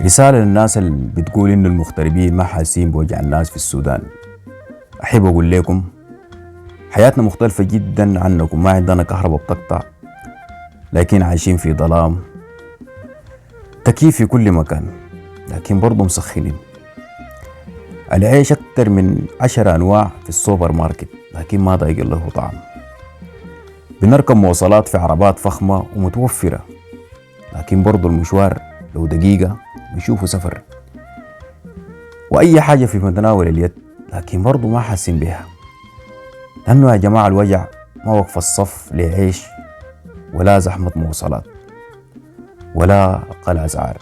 رسالة للناس اللي بتقول إنه المغتربين ما حاسين بوجع الناس في السودان. أحب أقول لكم حياتنا مختلفة جدا عنكم. ما عندنا كهرباء بتقطع، لكن عايشين في ظلام. تكييف في كل مكان، لكن برضو مسخنين. العيش أكتر من 10 أنواع في السوبر ماركت، لكن ما ضايق له طعم. بنركب مواصلات في عربات فخمة ومتوفرة، لكن برضو المشوار لو دقيقة بيشوفوا سفر. وأي حاجة في متناول اليد، لكن برضو ما حاسين بها. لأنه يا جماعة الوجع ما وقف الصف لعيش، ولا زحمة مواصلات، ولا أقل أسعار،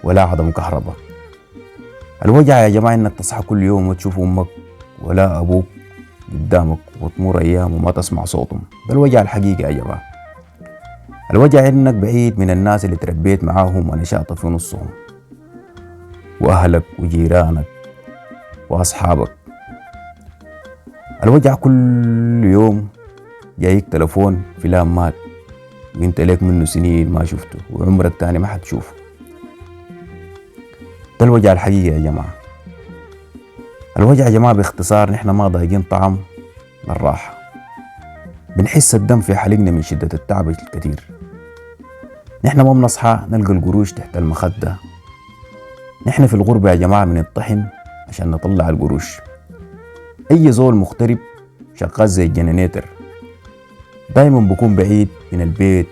ولا عدم كهرباء. الوجع يا جماعة إنك تصحى كل يوم وتشوف أمك ولا أبوك قدامك وتمر أيام وما تسمع صوتهم. ده الوجع الحقيقي يا جماعة. الوجع إنك بعيد من الناس اللي تربيت معاهم ونشأت في نصهم، وأهلك وجيرانك وأصحابك. الوجع كل يوم جايك تلفون فلان مات، وانت ليك منه سنين ما شفته، وعمرك تاني ما حتشوفه. ده الوجع الحقيقي يا جماعة. الوجع يا جماعة باختصار نحن ما ضايقين طعم للراحة. بنحس الدم في حلقنا من شدة التعب الكثير. نحن ما بنصحى نلقى القروش تحت المخدة. نحن في الغربة يا جماعة بنطحن عشان نطلع القروش. أي زول مغترب شغال زي الجنريتر، دايما بكون بعيد من البيت،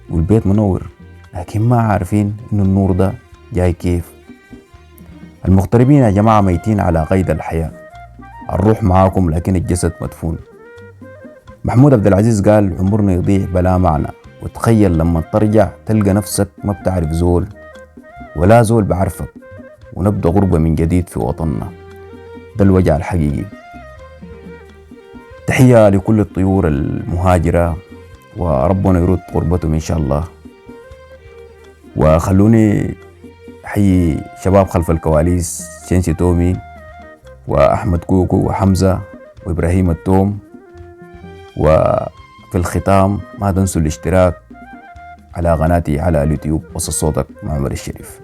والبيت منور، لكن ما عارفين إنه النور ده جاي كيف. المغتربين يا جماعة ميتين على قيد الحياة. الروح معاكم لكن الجسد مدفون. محمود عبد العزيز قال عمرنا يضيع بلا معنى. وتخيل لما ترجع تلقى نفسك ما بتعرف زول ولا زول بعرفك، ونبدأ غربة من جديد في وطننا. ده الوجع الحقيقي. تحية لكل الطيور المهاجرة، وربنا يرد غربتهم إن شاء الله. وخلوني أحيي شباب خلف الكواليس، شنسي تومي وأحمد كوكو وحمزة وإبراهيم التوم. وفي الختام ما تنسوا الاشتراك على قناتي على اليوتيوب وصل صوتك مع عمر الشريف.